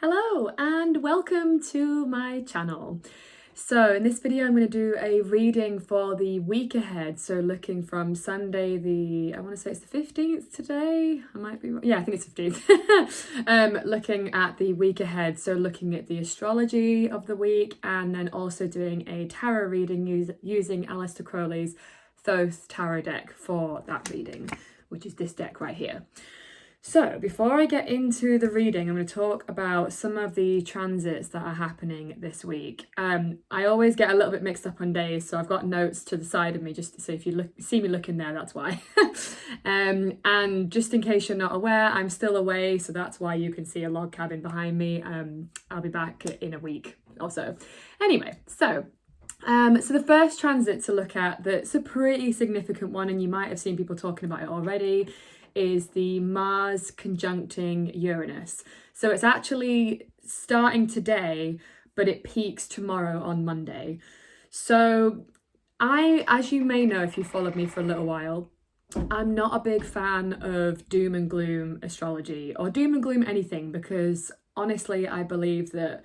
Hello and welcome to my channel. So in this video I'm going to do a reading for the week ahead, so looking from Sunday I want to say it's the 15th today, I might be, yeah I think it's 15th, looking at the week ahead, so looking at the astrology of the week and then also doing a tarot reading using Aleister Crowley's Thoth Tarot Deck for that reading, which is this deck right here. So before I get into the reading, I'm going to talk about some of the transits that are happening this week. I always get a little bit mixed up on days, so I've got notes to the side of me just so if you see me looking there, that's why. And just in case you're not aware, I'm still away, so that's why you can see a log cabin behind me. I'll be back in a week or so. Anyway, so the first transit to look at that's a pretty significant one, and you might have seen people talking about it already, is the Mars conjuncting Uranus. So it's actually starting today, but it peaks tomorrow on Monday. So as you may know if you followed me for a little while, I'm not a big fan of doom and gloom astrology or doom and gloom anything, because honestly I believe that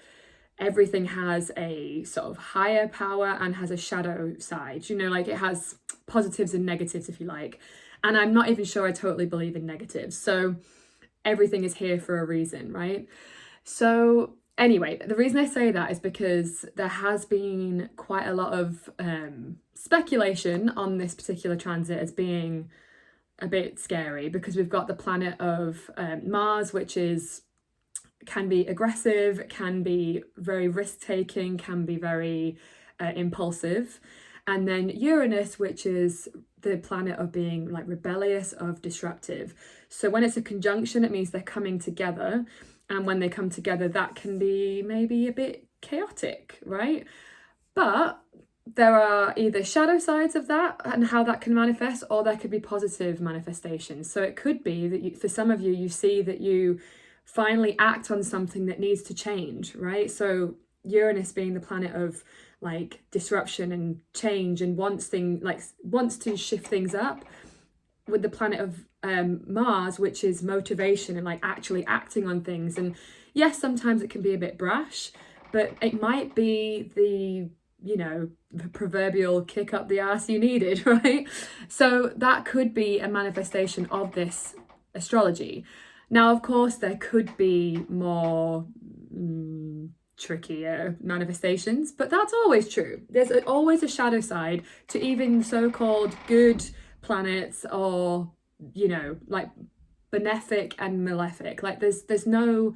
everything has a sort of higher power and has a shadow side, like it has positives and negatives if you like. And I'm not even sure I totally believe in negatives. So everything is here for a reason, right? So anyway, the reason I say that is because there has been quite a lot of speculation on this particular transit as being a bit scary, because we've got the planet of Mars, which can be aggressive, can be very risk-taking, can be very impulsive. And then Uranus, which is the planet of being like rebellious, of disruptive. So when it's a conjunction, it means they're coming together. And when they come together, that can be maybe a bit chaotic, right? But there are either shadow sides of that and how that can manifest, or there could be positive manifestations. So it could be that for some of you, you see that you finally act on something that needs to change, right? So Uranus being the planet of like disruption and change and wants to shift things up, with the planet of Mars, which is motivation and like actually acting on things. And yes, sometimes it can be a bit brash, but it might be the proverbial kick up the arse you needed, right? So that could be a manifestation of this astrology. Now, of course, there could be more trickier manifestations, but that's always true. There's always a shadow side to even so-called good planets, or like benefic and malefic. Like there's no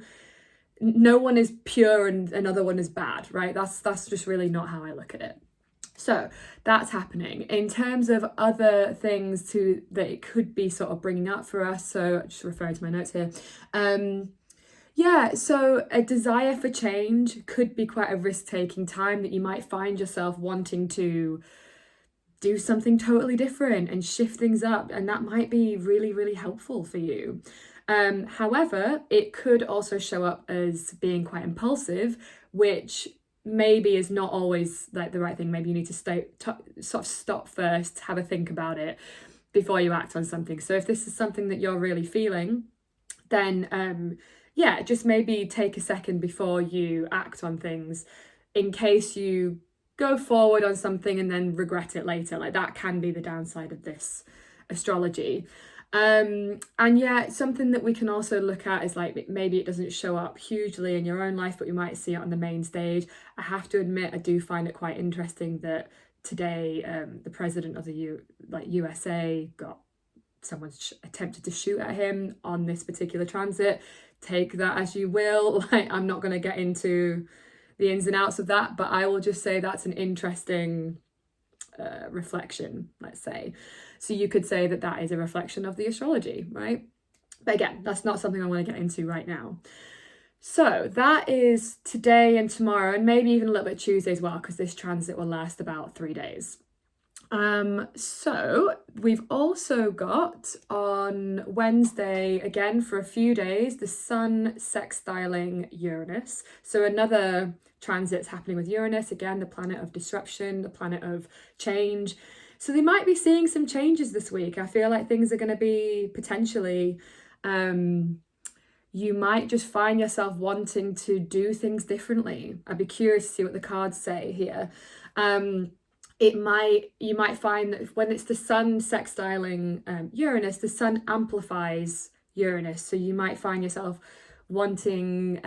one is pure and another one is bad, right? That's just really not how I look at it. So that's happening. In terms of other things that it could be sort of bringing up for us, so just referring to my notes here, so a desire for change could be quite a risk-taking time, that you might find yourself wanting to do something totally different and shift things up, and that might be really, really helpful for you. However, it could also show up as being quite impulsive, which maybe is not always like the right thing. Maybe you need to sort of stop first, have a think about it before you act on something. So if this is something that you're really feeling, then just maybe take a second before you act on things, in case you go forward on something and then regret it later. Like that can be the downside of this astrology. Something that we can also look at is like maybe it doesn't show up hugely in your own life, but you might see it on the main stage. I have to admit, I do find it quite interesting that today the president of the USA got someone's attempted to shoot at him on this particular transit. Take that as you will. Like, I'm not going to get into the ins and outs of that, but I will just say that's an interesting reflection, let's say. So you could say that is a reflection of the astrology, right? But again, that's not something I want to get into right now. So that is today and tomorrow, and maybe even a little bit Tuesday as well, because this transit will last about 3 days. So we've also got on Wednesday, again for a few days, the Sun sextiling Uranus. So another transit's happening with Uranus, again, the planet of disruption, the planet of change. So they might be seeing some changes this week. I feel like things are going to be potentially you might just find yourself wanting to do things differently. I'd be curious to see what the cards say here. You might find that when it's the sun sextiling Uranus, the sun amplifies Uranus. So you might find yourself wanting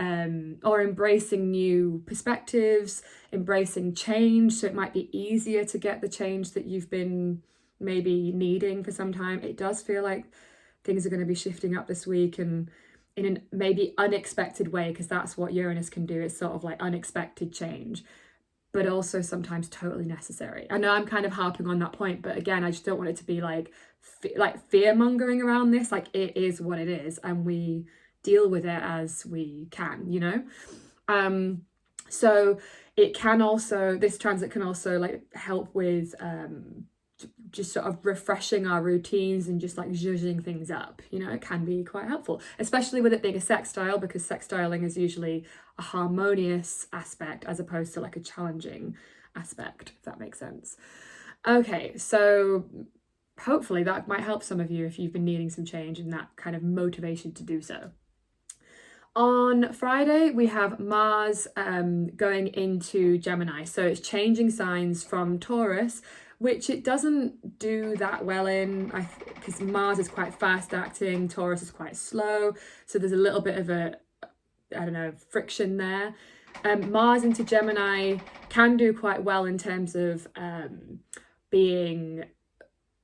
or embracing new perspectives, embracing change. So it might be easier to get the change that you've been maybe needing for some time. It does feel like things are going to be shifting up this week, and in an maybe unexpected way, because that's what Uranus can do. It's sort of like unexpected change, but also sometimes totally necessary. I know I'm kind of harping on that point, but again, I just don't want it to be like fear mongering around this. Like, it is what it is, and we deal with it as we can, you know. So it can also, this transit can also like help with just sort of refreshing our routines and just like zhuzhing things up. You know, it can be quite helpful, especially with it being a sextile, because sextiling is usually a harmonious aspect as opposed to like a challenging aspect, if that makes sense. Okay, so hopefully that might help some of you if you've been needing some change and that kind of motivation to do so. On Friday, we have Mars going into Gemini. So it's changing signs from Taurus, which it doesn't do that well in, because Mars is quite fast acting, Taurus is quite slow. So there's a little bit of a, I don't know, friction there. Mars into Gemini can do quite well in terms of being,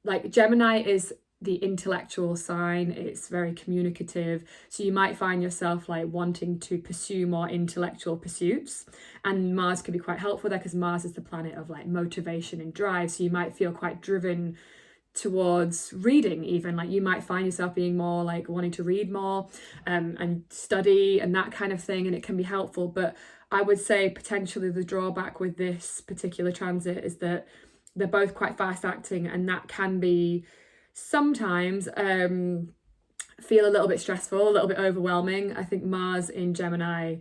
like, Gemini is the intellectual sign. It's very communicative, so you might find yourself like wanting to pursue more intellectual pursuits, and Mars can be quite helpful there because Mars is the planet of like motivation and drive. So you might feel quite driven towards reading, even like you might find yourself being more like wanting to read more and study and that kind of thing, and it can be helpful. But I would say potentially the drawback with this particular transit is that they're both quite fast acting, and that can be sometimes feel a little bit stressful, a little bit overwhelming. I think Mars in Gemini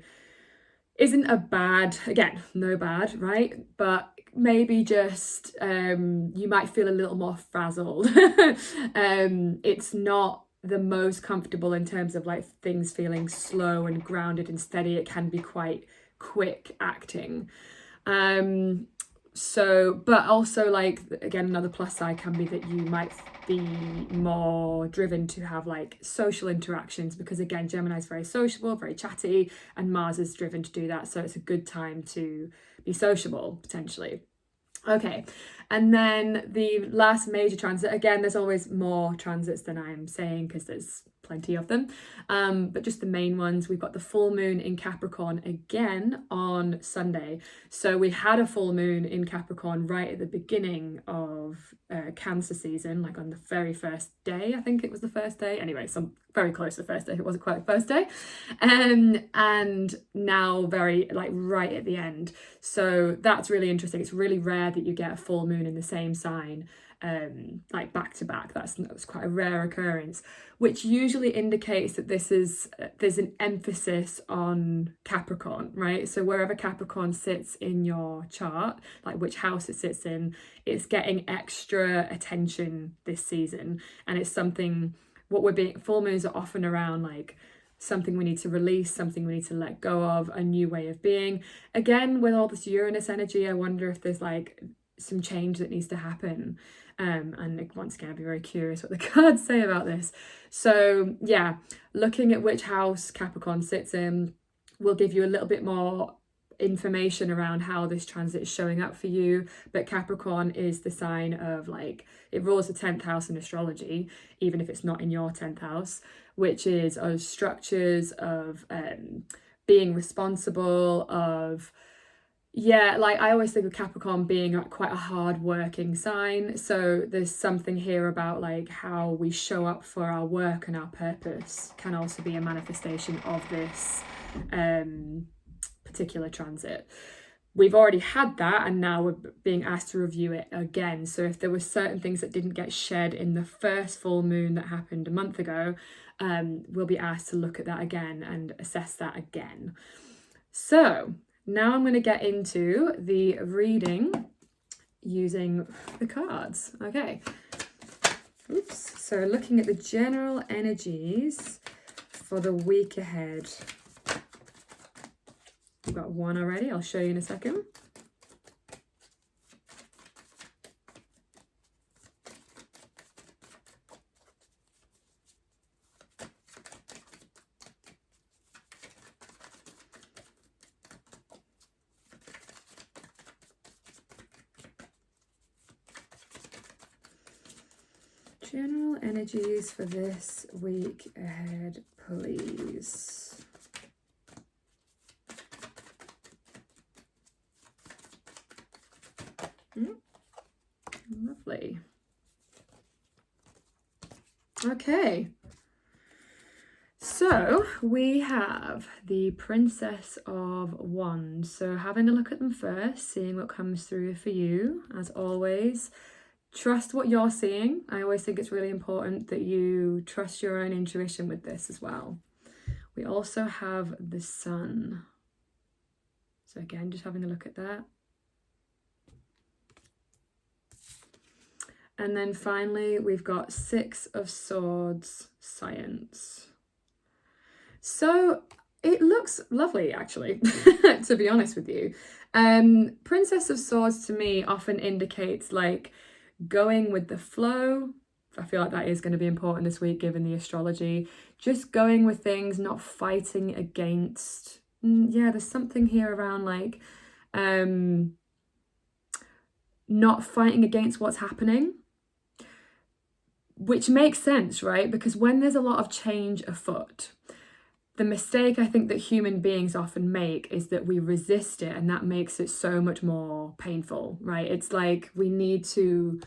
isn't a bad, again, no bad, right? But maybe just you might feel a little more frazzled. It's not the most comfortable in terms of like things feeling slow and grounded and steady. It can be quite quick acting. So, but also like, again, another plus side can be that you might be more driven to have like social interactions, because again, Gemini is very sociable, very chatty, and Mars is driven to do that. So it's a good time to be sociable, potentially. Okay, and then the last major transit, again, there's always more transits than I'm saying because there's plenty of them, but just the main ones. We've got the full moon in Capricorn again on Sunday. So we had a full moon in Capricorn right at the beginning of Cancer season, like on the very first day. I think it was the first day, anyway, so very close to the first day. It wasn't quite the first day, and now very like right at the end. So that's really interesting. It's really rare that you get a full moon in the same sign like back to back. That's quite a rare occurrence, which usually indicates that there's an emphasis on Capricorn, right? So wherever Capricorn sits in your chart, like which house it sits in, it's getting extra attention this season. And it's something, full moons are often around like something we need to release, something we need to let go of, a new way of being. Again, with all this Uranus energy, I wonder if there's like some change that needs to happen. And once again, I'd be very curious what the cards say about this. So yeah, looking at which house Capricorn sits in will give you a little bit more information around how this transit is showing up for you. But Capricorn is the sign of like, it rules the 10th house in astrology, even if it's not in your 10th house, which is of structures, of being responsible, of like I always think of Capricorn being quite a hard-working sign. So there's something here about like how we show up for our work and our purpose can also be a manifestation of this particular transit. We've already had that, and now we're being asked to review it again. So if there were certain things that didn't get shed in the first full moon that happened a month ago, we'll be asked to look at that again and assess that again. So now I'm going to get into the reading using the cards. Okay. Oops. So looking at the general energies for the week ahead. We've got one already. I'll show you in a second. General energies for this week ahead, please. Lovely. Okay. So we have the Princess of Wands. So having a look at them first, seeing what comes through for you, as always. Trust what you're seeing. I always think it's really important that you trust your own intuition with this as well. We also have the Sun. So again, just having a look at that. And then finally, we've got Six of Swords, Science. So it looks lovely, actually, to be honest with you. Princess of Swords to me often indicates like going with the flow. I feel like that is going to be important this week, given the astrology. Just going with things, not fighting against. Yeah, there's something here around like not fighting against what's happening, which makes sense, right? Because when there's a lot of change afoot, the mistake I think that human beings often make is that we resist it, and that makes it so much more painful, right? It's like we need to,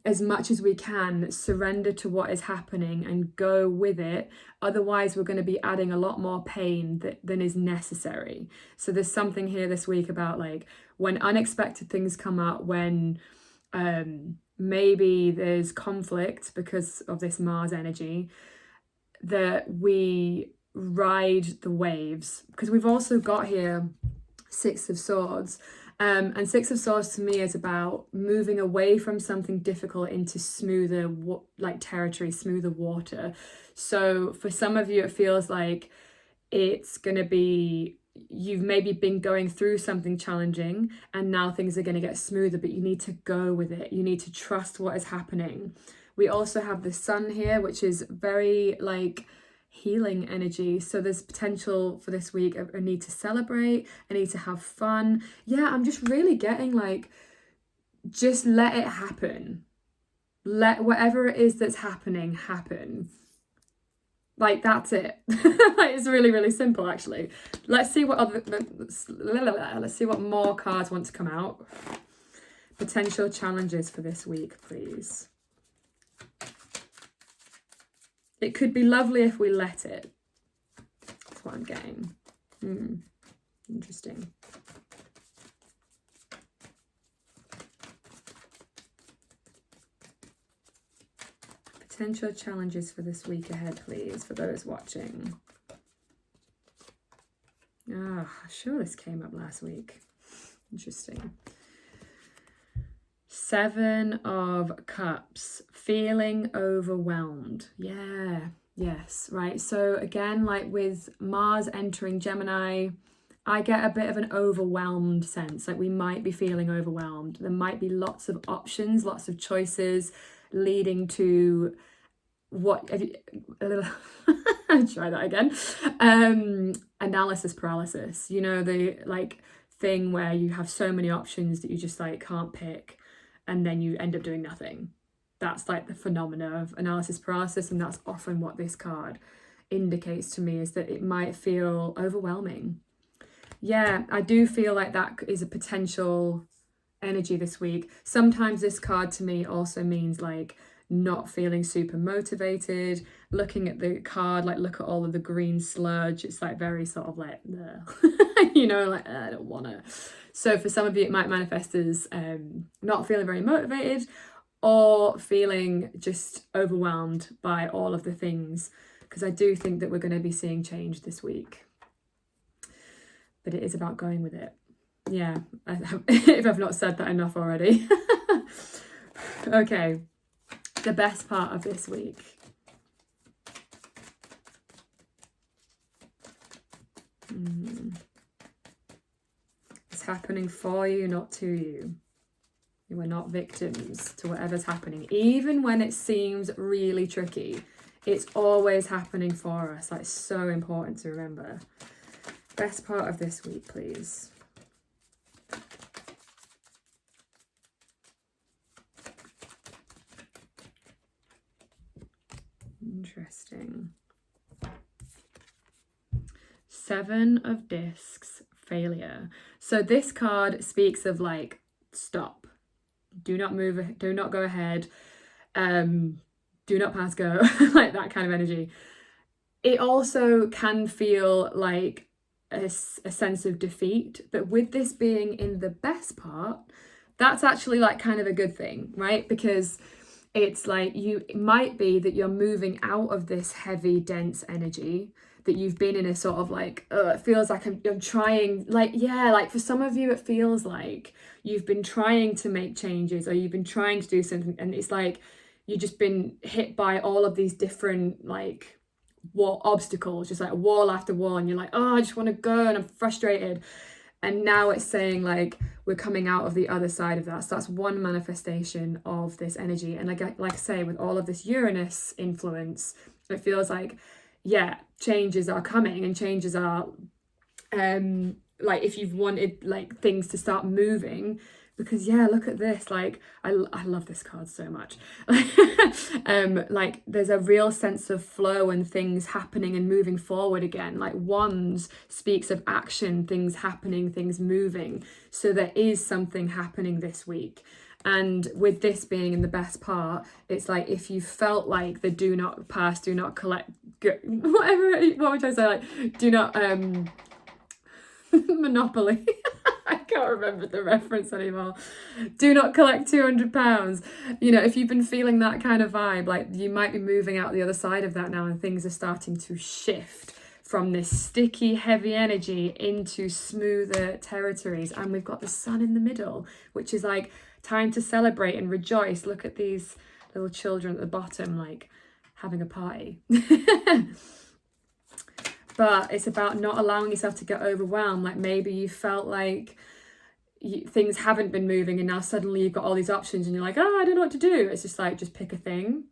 as much as we can, surrender to what is happening and go with it. Otherwise, we're going to be adding a lot more pain than is necessary. So there's something here this week about like when unexpected things come up, when maybe there's conflict because of this Mars energy, that we ride the waves. Because we've also got here Six of Swords, and Six of Swords to me is about moving away from something difficult into smoother like territory, smoother water. So for some of you it feels like it's going to be, you've maybe been going through something challenging and now things are going to get smoother, but you need to go with it. You need to trust what is happening. We also have the Sun here, which is very like healing energy. So there's potential for this week, a need to celebrate, a need to have fun. Yeah, I'm just really getting like, just let it happen. Let whatever it is that's happening happen. Like, that's it. It's really, really simple, actually. Let's see what let's see what more cards want to come out. Potential challenges for this week, please. It could be lovely if we let it. That's what I'm getting. Interesting. Potential challenges for this week ahead, please, for those watching. I'm sure this came up last week. Interesting. Seven of Cups, feeling overwhelmed. Yeah, yes, right. So again, like with Mars entering Gemini, I get a bit of an overwhelmed sense. Like we might be feeling overwhelmed. There might be lots of options, lots of choices leading to what, try that again. Analysis paralysis, you know, the like thing where you have so many options that you just like can't pick, and then you end up doing nothing. That's like the phenomena of analysis paralysis, and that's often what this card indicates to me, is that it might feel overwhelming. Yeah, I do feel like that is a potential energy this week. Sometimes this card to me also means like not feeling super motivated. Looking at the card, like look at all of the green sludge, it's like very sort of like you know, like I don't want to. So for some of you it might manifest as not feeling very motivated, or feeling just overwhelmed by all of the things, because I do think that we're going to be seeing change this week, but it is about going with it. Yeah, if I've not said that enough already. Okay, the best part of this week. It's happening for you, not to you. You are not victims to whatever's happening. Even when it seems really tricky, it's always happening for us. That's so important to remember. Best part of this week, please. Interesting. 7 of Discs, failure. So this card speaks of like, stop. Do not move, do not go ahead. Do not pass go, like that kind of energy. It also can feel like a sense of defeat, but with this being in the best part, that's actually like kind of a good thing, right? Because it's like it might be that you're moving out of this heavy, dense energy that you've been in a sort of like, it feels like I'm trying, like, yeah, like for some of you, it feels like you've been trying to make changes or you've been trying to do something, and it's like you've just been hit by all of these different like obstacles, just like wall after wall, and you're like, oh, I just want to go and I'm frustrated. And now it's saying like we're coming out of the other side of that. So that's one manifestation of this energy. And like I say, with all of this Uranus influence, it feels like, yeah, changes are coming, and changes are like if you've wanted like things to start moving, because yeah, look at this, like I love this card so much. Like there's a real sense of flow and things happening and moving forward again. Like Wands speaks of action, things happening, things moving. So there is something happening this week. And with this being in the best part, it's like if you felt like the do not pass, do not collect, whatever, what would I say, like do not Monopoly. I can't remember the reference anymore. Do not collect £200. You know, if you've been feeling that kind of vibe, like you might be moving out the other side of that now, and things are starting to shift from this sticky, heavy energy into smoother territories. And we've got the sun in the middle, which is like time to celebrate and rejoice. Look at these little children at the bottom, like having a party. But it's about not allowing yourself to get overwhelmed. Like maybe you felt like things haven't been moving, and now suddenly you've got all these options and you're like, oh, I don't know what to do. It's just like, just pick a thing.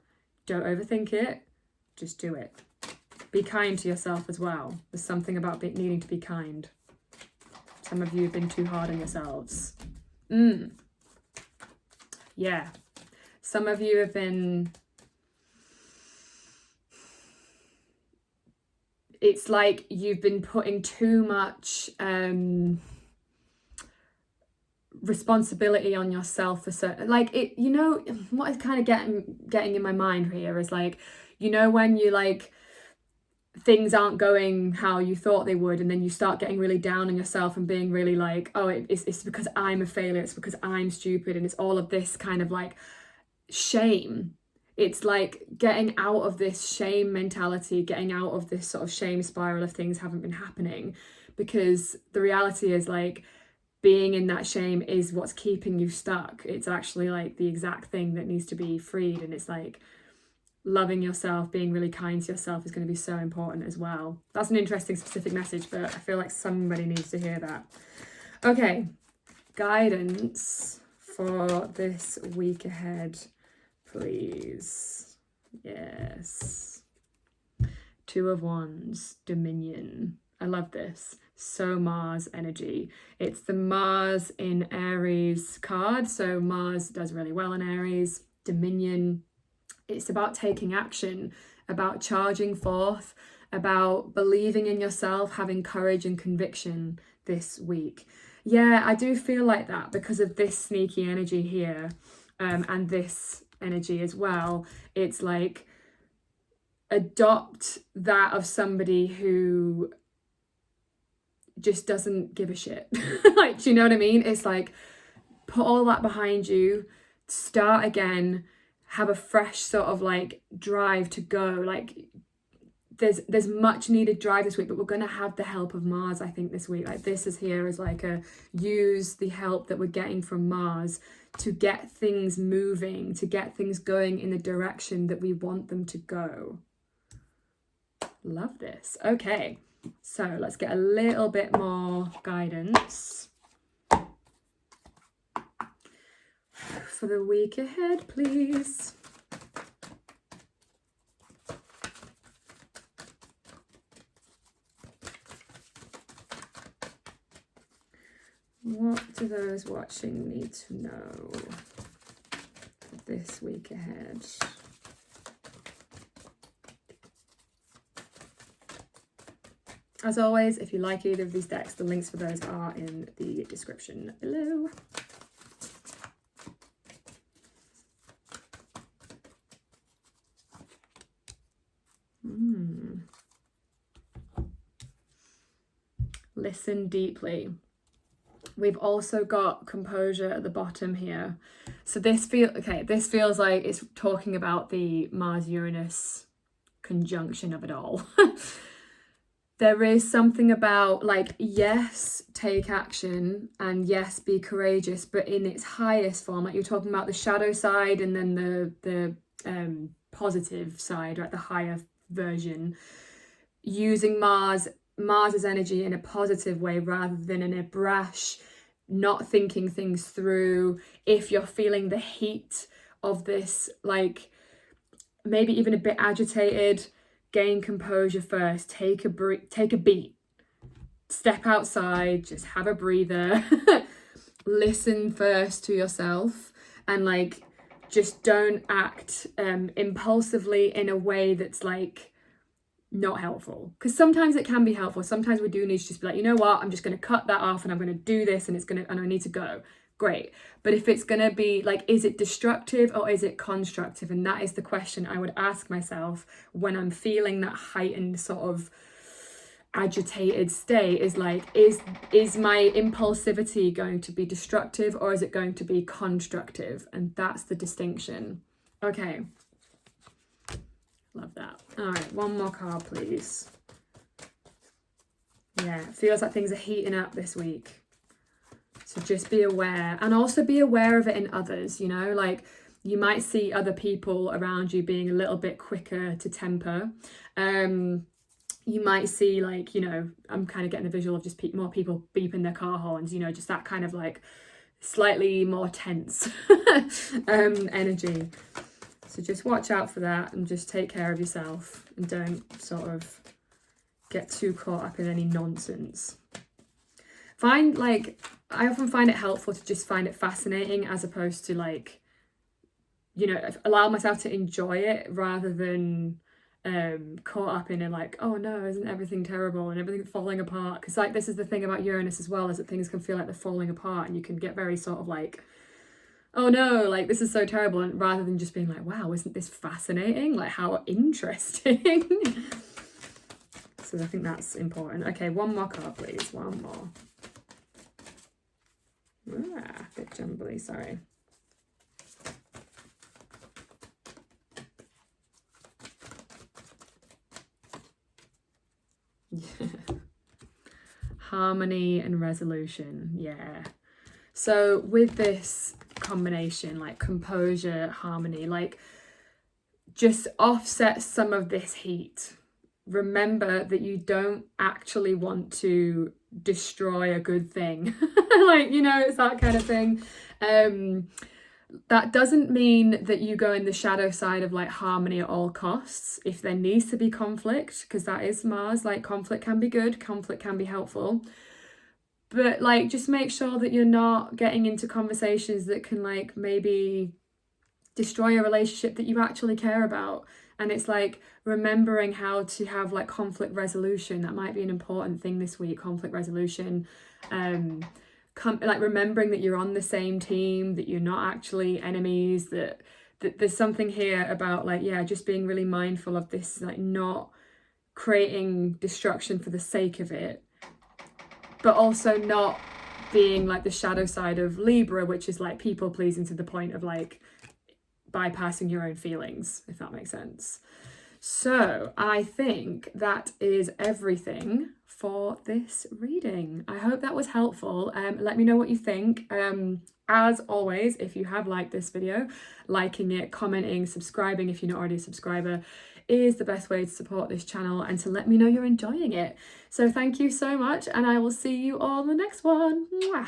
Don't overthink it. Just do it. Be kind to yourself as well. There's something about needing to be kind. Some of you have been too hard on yourselves. Yeah. Some of you have been... It's like you've been putting too much responsibility on yourself for certain, like it, you know, what is kind of getting in my mind here is like, you know, when you like things aren't going how you thought they would, and then you start getting really down on yourself and being really like, oh, it's because I'm a failure, it's because I'm stupid, and it's all of this kind of like shame. It's like getting out of this shame mentality, getting out of this sort of shame spiral if things haven't been happening, because the reality is like being in that shame is what's keeping you stuck. It's actually like the exact thing that needs to be freed. And it's like loving yourself, being really kind to yourself is going to be so important as well. That's an interesting specific message, but I feel like somebody needs to hear that. Okay, guidance for this week ahead, please. Yes. 2 of Wands, Dominion. I love this. So Mars energy. It's the Mars in Aries card. So Mars does really well in Aries. Dominion. It's about taking action, about charging forth, about believing in yourself, having courage and conviction this week. Yeah, I do feel like that because of this sneaky energy here, and this energy as well. It's like adopt that of somebody who just doesn't give a shit. Like, do you know what I mean? It's like put all that behind you, start again, have a fresh sort of like drive to go. Like there's much needed drive this week, but we're going to have the help of Mars, I think, this week. Like this is here as like a use the help that we're getting from Mars to get things moving, to get things going in the direction that we want them to go. Love this. Okay, So let's get a little bit more guidance for the week ahead, please. What do those watching need to know for this week ahead? As always, if you like either of these decks, the links for those are in the description below. Listen deeply. We've also got composure at the bottom here. So this feels like it's talking about the Mars-Uranus conjunction of it all. There is something about like, yes, take action and yes, be courageous, but in its highest form, like you're talking about the shadow side and then the positive side, right? The higher version, using Mars's energy in a positive way rather than in a brash, not thinking things through. If you're feeling the heat of this, like maybe even a bit agitated, gain composure first, take a beat, step outside, just have a breather, listen first to yourself, and like just don't act impulsively in a way that's like not helpful, because sometimes it can be helpful. Sometimes we do need to just be like, you know what, I'm just going to cut that off and I'm going to do this and I need to go. Great. But if it's going to be like, is it destructive or is it constructive? And that is the question I would ask myself when I'm feeling that heightened sort of agitated state, is like, is my impulsivity going to be destructive or is it going to be constructive? And that's the distinction. Okay. Love that. All right, one more card, please. Yeah, it feels like things are heating up this week. So just be aware, and also be aware of it in others, you know, like you might see other people around you being a little bit quicker to temper. You might see, like, you know, I'm kind of getting the visual of just more people beeping their car horns, you know, just that kind of like slightly more tense energy. So just watch out for that and just take care of yourself and don't sort of get too caught up in any nonsense. I often find it helpful to just find it fascinating as opposed to like, you know, allow myself to enjoy it rather than caught up in it like, oh no, isn't everything terrible and everything falling apart? Because like this is the thing about Uranus as well, is that things can feel like they're falling apart and you can get very sort of like, oh no, like this is so terrible, and rather than just being like, wow, isn't this fascinating? Like how interesting. So I think that's important. Okay, one more card, please. One more. Bit jumbly, sorry. Harmony and resolution, yeah. So with this combination, like composure, harmony, like just offset some of this heat. Remember that you don't actually want to destroy a good thing. Like, you know, it's that kind of thing. That doesn't mean that you go in the shadow side of like harmony at all costs. If there needs to be conflict, because that is Mars, like conflict can be good, conflict can be helpful. But like, just make sure that you're not getting into conversations that can like maybe destroy a relationship that you actually care about. And it's like remembering how to have like conflict resolution. That might be an important thing this week, conflict resolution. Like remembering that you're on the same team, that you're not actually enemies, that there's something here about like, yeah, just being really mindful of this, like not creating destruction for the sake of it, but also not being like the shadow side of Libra, which is like people pleasing to the point of like bypassing your own feelings, if that makes sense. So I think that is everything for this reading. I hope that was helpful. Let me know what you think. As always, if you have liked this video, liking it, commenting, subscribing if you're not already a subscriber is the best way to support this channel and to let me know you're enjoying it. So thank you so much, and I will see you all in the next one. Mwah!